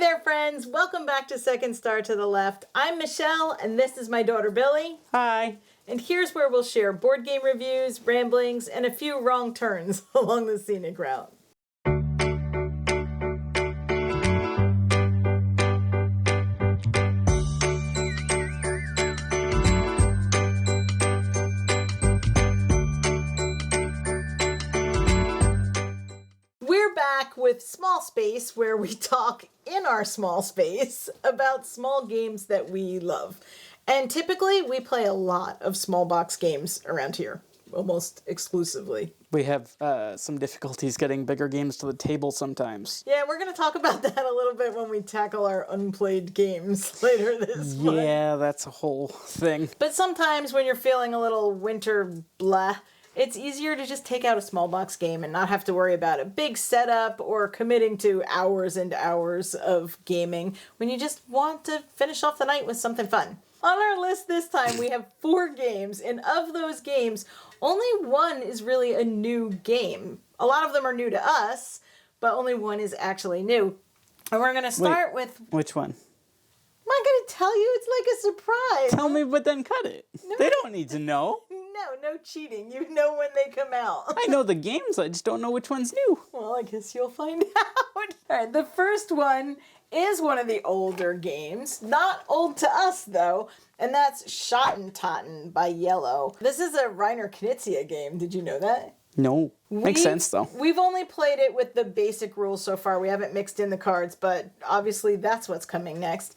there, friends. Welcome back to Second Star to the Left. I'm Michelle, and this is my daughter, Billy. Hi. And here's where we'll share board game reviews, ramblings, and a few wrong turns along the scenic route. We're back with Small Space, where we talk in our small space about small games that we love. And typically, we play a lot of small box games around here, almost exclusively. We have some difficulties getting bigger games to the table sometimes. Yeah, we're going to talk about that a little bit when we tackle our unplayed games later this month. Yeah, that's a whole thing. But sometimes when you're feeling a little winter blah, it's easier to just take out a small box game and not have to worry about a big setup or committing to hours and hours of gaming when you just want to finish off the night with something fun. On our list this time, we have 4 games, and of those games, only one is really a new game. A lot of them are new to us, but only one is actually new. And we're going to start with... Which one? I'm not going to tell you. It's like a surprise. Tell me, but then cut it. No. They don't need to know. No cheating. You know when they come out. I know the games, I just don't know which one's new. Well, I guess you'll find out. All right, the first one is one of the older games. Not old to us, though, and that's Schotten Totten by Yellow. This is a Reiner Knizia game. Did you know that? No. Makes sense, though. We've only played it with the basic rules so far. We haven't mixed in the cards, but obviously that's what's coming next.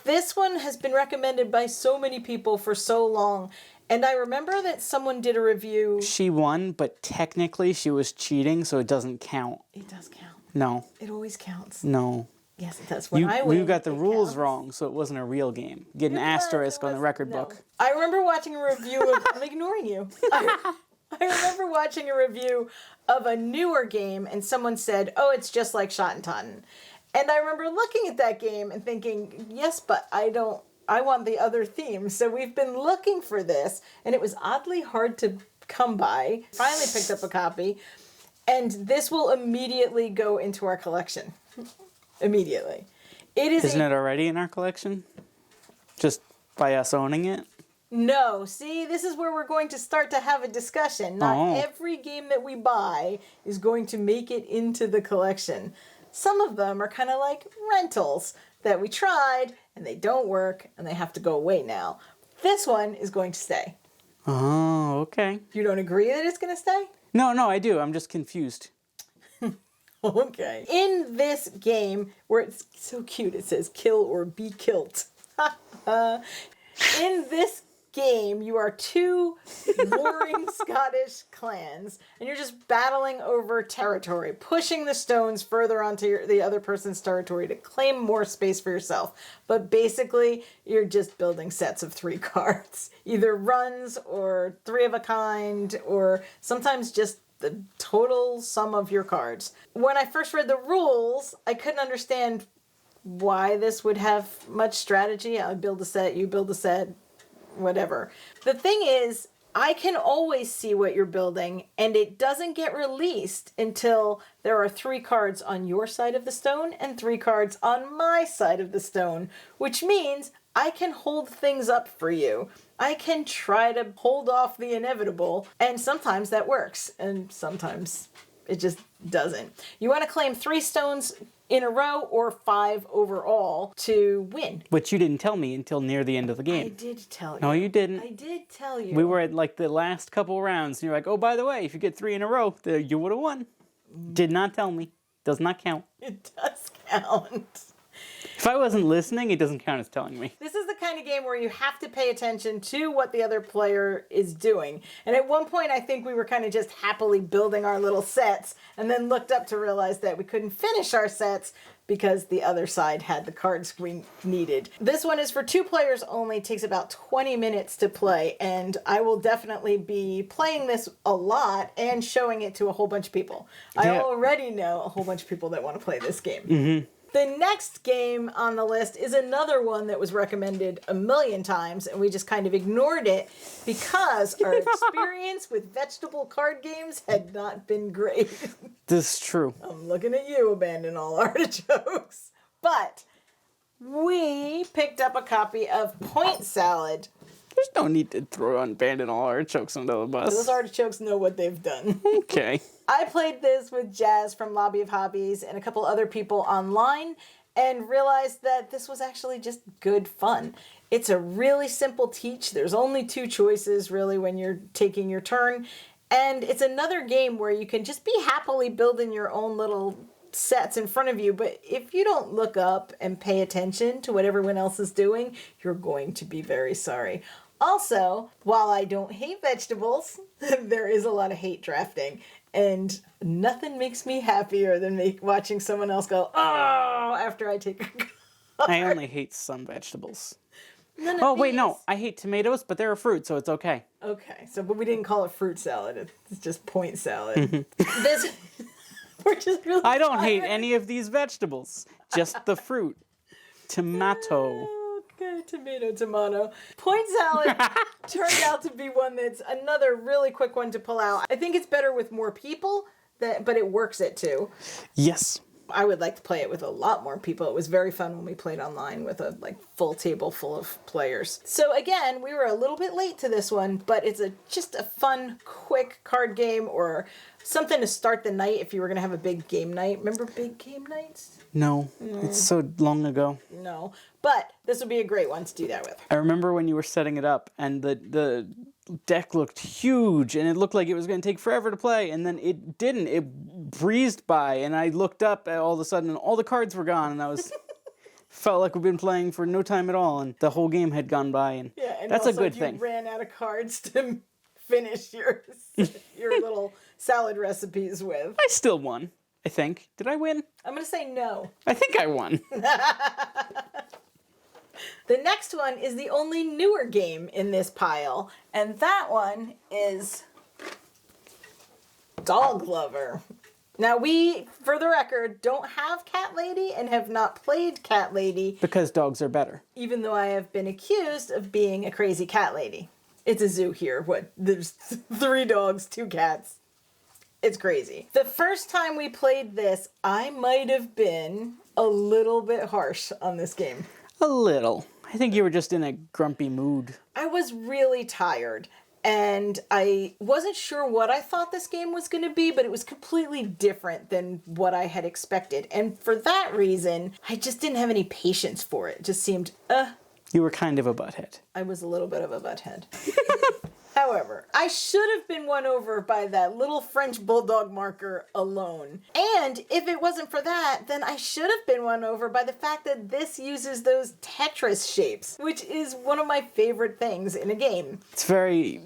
This one has been recommended by so many people for so long, and I remember that someone did a review. She won, but technically she was cheating, so it doesn't count. It does count. No. It always counts. No. Yes, it does. When I win, you got the rules counts. Wrong, so it wasn't a real game. Get an asterisk on the record book. I remember watching a review of... I'm ignoring you. I remember watching a review of a newer game, and someone said, oh, it's just like Schotten Totten. And I remember looking at that game and thinking, yes, but I want the other theme. So we've been looking for this, and it was oddly hard to come by. Finally picked up a copy, and this will immediately go into our collection. Immediately. Isn't it already in our collection? Just by us owning it? No. See, this is where we're going to start to have a discussion. Not every game that we buy is going to make it into the collection. Some of them are kind of like rentals that we tried and they don't work and they have to go away now. This one is going to stay. Oh, okay. You don't agree that it's going to stay? No, I do. I'm just confused. Okay. In this game, where it's so cute, it says kill or be killed. In this game, you are 2 warring Scottish clans, and you're just battling over territory, pushing the stones further onto the other person's territory to claim more space for yourself. But basically, you're just building sets of 3 cards. Either runs, or 3 of a kind, or sometimes just the total sum of your cards. When I first read the rules, I couldn't understand why this would have much strategy. I build a set, you build a set, whatever. The thing is, I can always see what you're building, and it doesn't get released until there are 3 cards on your side of the stone and 3 cards on my side of the stone, which means I can hold things up for you. I can try to hold off the inevitable, and sometimes that works, and sometimes it just doesn't. You want to claim 3 stones in a row or 5 overall to win. Which you didn't tell me until near the end of the game. I did tell you. No, you didn't. I did tell you. We were at like the last couple rounds, and you're like, oh, by the way, if you get 3 in a row, you would have won. Did not tell me. Does not count. It does count. If I wasn't listening, it doesn't count as telling me. This is the kind of game where you have to pay attention to what the other player is doing. And at one point, I think we were kind of just happily building our little sets and then looked up to realize that we couldn't finish our sets because the other side had the cards we needed. This one is for 2 players only, takes about 20 minutes to play, and I will definitely be playing this a lot and showing it to a whole bunch of people. Yeah. I already know a whole bunch of people that want to play this game. Mm-hmm. The next game on the list is another one that was recommended a million times, and we just kind of ignored it because our experience with vegetable card games had not been great. This is true. I'm looking at you, Abandon All Artichokes. But But we picked up a copy of Point Salad. There's no need to throw unbanded artichokes under the bus. Those artichokes know what they've done. Okay. I played this with Jazz from Lobby of Hobbies and a couple other people online and realized that this was actually just good fun. It's a really simple teach. There's only 2 choices really when you're taking your turn. And it's another game where you can just be happily building your own little sets in front of you. But if you don't look up and pay attention to what everyone else is doing, you're going to be very sorry. Also, while I don't hate vegetables, there is a lot of hate drafting. And nothing makes me happier than watching someone else go, oh, after I take a card. I only hate some vegetables. None Oh, of wait, these. no. I hate tomatoes, but they're a fruit, so it's okay. Okay, but we didn't call it fruit salad. It's just point salad. This, we're just really I don't hate tired. any of these vegetables. Just the fruit. Tomato. Okay, tomato. Point salad turned out to be one that's another really quick one to pull out. I think it's better with more people, but it works it too. Yes. I would like to play it with a lot more people. It was very fun when we played online with a full table full of players. So again, we were a little bit late to this one, but it's just a fun, quick card game or something to start the night if you were going to have a big game night. Remember big game nights? No. It's so long ago. No. But this would be a great one to do that with. I remember when you were setting it up, and the deck looked huge, and it looked like it was going to take forever to play, and then it didn't. It breezed by, and I looked up all of a sudden, and all the cards were gone, and I was felt like we've been playing for no time at all, and the whole game had gone by, and, And that's a also good you thing. ran out of cards to finish your little salad recipes with. I still won, I think. Did I win? I'm going to say no. I think I won. The next one is the only newer game in this pile, and that one is Dog Lover. Now we, for the record, don't have Cat Lady and have not played Cat Lady, Because dogs are better. even though I have been accused of being a crazy cat lady. It's a zoo here. There's 3 dogs, 2 cats. It's crazy. The first time we played this, I might have been a little bit harsh on this game. A little. I think you were just in a grumpy mood. I was really tired, and I wasn't sure what I thought this game was going to be, but it was completely different than what I had expected. And for that reason, I just didn't have any patience for it. It just seemed, You were kind of a butthead. I was a little bit of a butthead. However, I should have been won over by that little French bulldog marker alone. And if it wasn't for that, then I should have been won over by the fact that this uses those Tetris shapes, which is one of my favorite things in a game. It's very,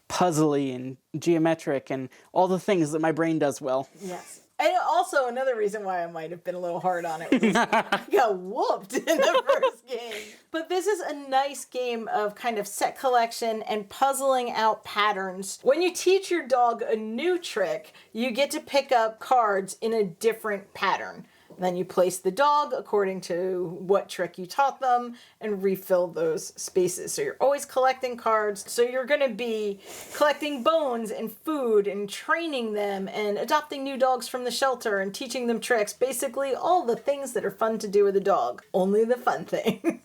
puzzly and geometric and all the things that my brain does well. Yes. And also another reason why I might have been a little hard on it was I got whooped in the first game. But this is a nice game of kind of set collection and puzzling out patterns. When you teach your dog a new trick, you get to pick up cards in a different pattern. Then you place the dog according to what trick you taught them and refill those spaces. So you're always collecting cards. So you're going to be collecting bones and food and training them and adopting new dogs from the shelter and teaching them tricks. Basically all the things that are fun to do with a dog. Only the fun things.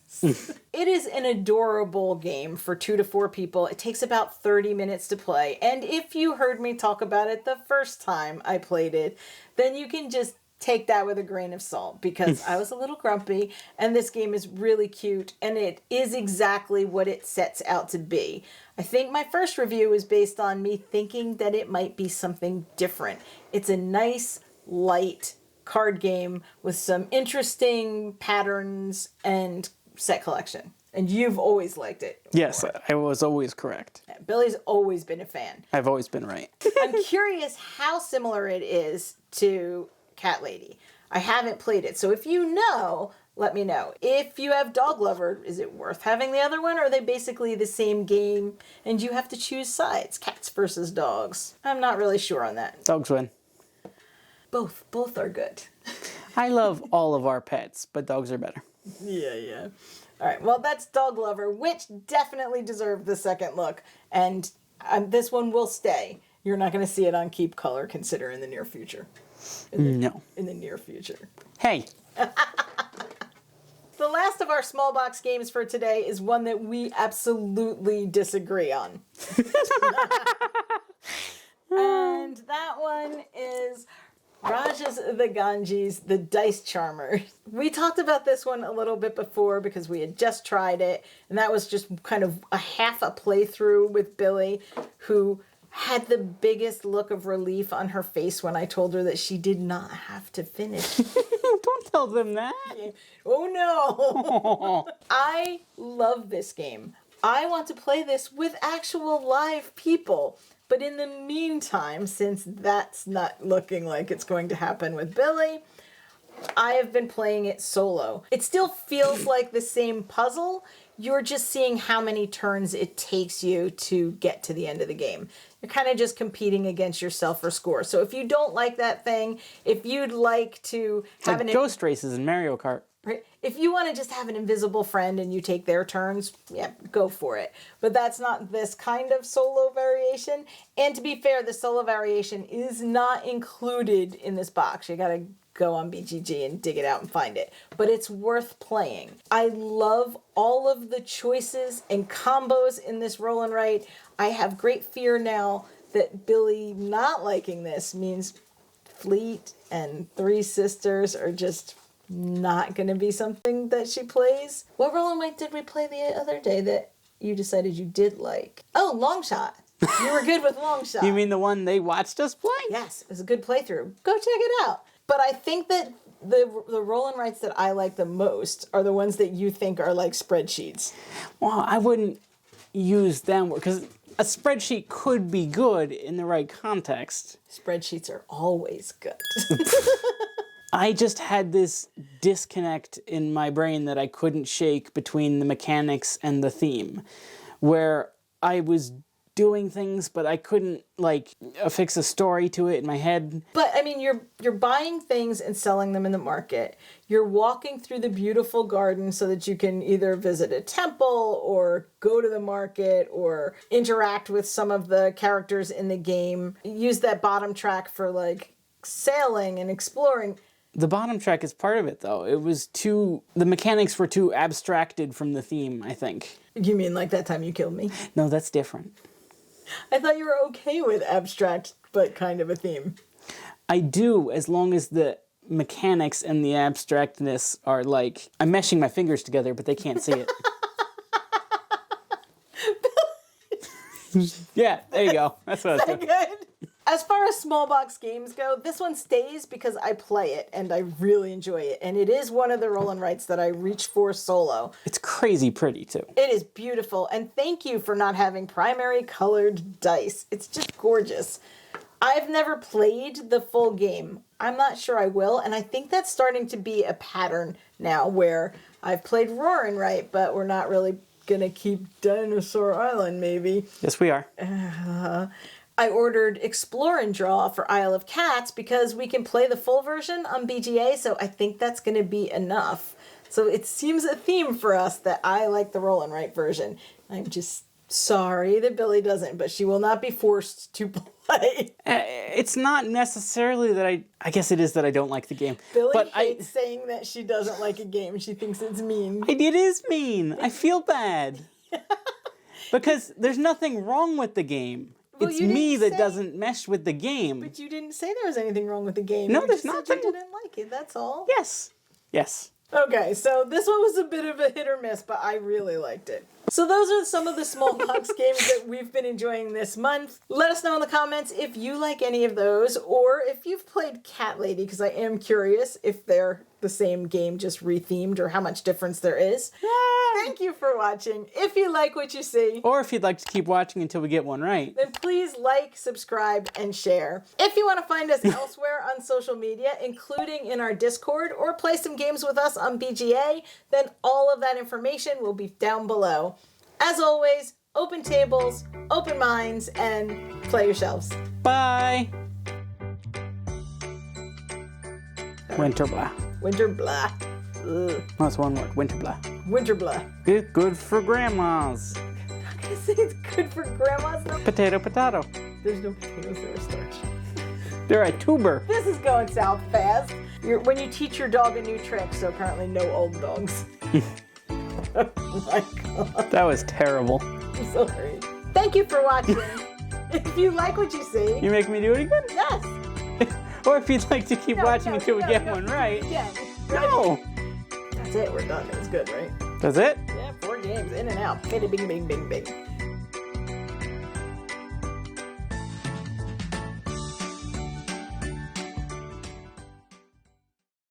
It is an adorable game for 2 to 4 people. It takes about 30 minutes to play. And if you heard me talk about it the first time I played it, then you can just take that with a grain of salt because I was a little grumpy and this game is really cute and it is exactly what it sets out to be. I think my first review was based on me thinking that it might be something different. It's a nice, light card game with some interesting patterns and set collection. And you've always liked it. Yes, more. I was always correct. Billy's always been a fan. I've always been right. I'm curious how similar it is to Cat Lady. I haven't played it, so if you know, let me know. If you have Dog Lover, is it worth having the other one, or are they basically the same game and you have to choose sides? Cats versus dogs. I'm not really sure on that. Dogs win. Both are good. I love all of our pets, but dogs are better. Yeah. All right, well, that's Dog Lover, which definitely deserved the second look, and this one will stay. You're not going to see it on Keep Color, consider in the near future. No. In the near future. Hey. of our small box games for today is one that we absolutely disagree on. And that one is Rajas the Ganges, the Dice Charmer. We talked about this one a little bit before because we had just tried it, and that was just kind of a half a playthrough with Billy, who had the biggest look of relief on her face when I told her that she did not have to finish. Don't tell them that. Oh no! I love this game. I want to play this with actual live people. But in the meantime, since that's not looking like it's going to happen with Billy, I have been playing it solo. It still feels like the same puzzle. You're just seeing how many turns it takes you to get to the end of the game. You're kind of just competing against yourself for score. So if you don't like that thing, if you'd like to have like ghost races in Mario Kart. If you want to just have an invisible friend and you take their turns, yeah, go for it. But that's not this kind of solo variation. And to be fair, the solo variation is not included in this box. You got to go on BGG and dig it out and find it. But it's worth playing. I love all of the choices and combos in this roll and write. I have great fear now that Billy not liking this means Fleet and Three Sisters are just not going to be something that she plays. What roll and write did we play the other day that you decided you did like? Oh, Long Shot. You were good with Long Shot. You mean the one they watched us play? Yes, it was a good playthrough. Go check it out. But I think that the roll and writes that I like the most are the ones that you think are like spreadsheets. Well, I wouldn't use them because a spreadsheet could be good in the right context. Spreadsheets are always good. I just had this disconnect in my brain that I couldn't shake between the mechanics and the theme, where I was doing things, but I couldn't, like, affix a story to it in my head. But, I mean, you're buying things and selling them in the market. You're walking through the beautiful garden so that you can either visit a temple or go to the market or interact with some of the characters in the game. Use that bottom track for, like, sailing and exploring. The bottom track is part of it, though. The mechanics were too abstracted from the theme, I think. You mean like that time you killed me? No, that's different. I thought you were okay with abstract, but kind of a theme. I do, as long as the mechanics and the abstractness are like... I'm meshing my fingers together, but they can't see it. Yeah, there you go. That's what I was doing. Good. As far as small box games go, this one stays because I play it and I really enjoy it. And it is one of the roll and writes that I reach for solo. It's crazy pretty, too. It is beautiful. And thank you for not having primary colored dice. It's just gorgeous. I've never played the full game. I'm not sure I will. And I think that's starting to be a pattern now where I've played Roar and Write, but we're not really going to keep Dinosaur Island, maybe. Yes, we are. I ordered Explore and Draw for Isle of Cats because we can play the full version on BGA, so I think that's going to be enough. So it seems a theme for us that I like the roll and write version. I'm just sorry that Billy doesn't, but she will not be forced to play. It's not necessarily that I guess it is that I don't like the game. Billy hates saying that she doesn't like a game. She thinks it's mean. It is mean. I feel bad. Because there's nothing wrong with the game. Well, it's me that doesn't mesh with the game. But you didn't say there was anything wrong with the game. No, you there's just not. said you didn't like it, that's all. Yes. Yes. Okay, so this one was a bit of a hit or miss, but I really liked it. So those are some of the small box games that we've been enjoying this month. Let us know in the comments if you like any of those, or if you've played Cat Lady, because I am curious if they're the same game, just rethemed, or how much difference there is. Thank you for watching. If you like what you see, or if you'd like to keep watching until we get one right, then please like, subscribe, and share. If you want to find us elsewhere on social media, including in our Discord, or play some games with us on BGA, then all of that information will be down below. As always, open tables, open minds, and play yourselves. Bye! Winter blah. Winter blah. Ugh. That's one word. Winter blah. Winter blah. It's good for grandmas. I'm not gonna say it's good for grandmas. No. Potato, potato. There's no potatoes, there are starch. They're a tuber. This is going south fast. When you teach your dog a new trick, so apparently no old dogs. Oh my god. That was terrible. I'm sorry. Thank you for watching. If you like what you see, You make me do it again? yes. Or if you'd like to keep watching until we get one right. Again. No. That's it. We're done. It was good, right? That's it? Yeah, 4 games in and out. Bing, bing, bing, bing, bing.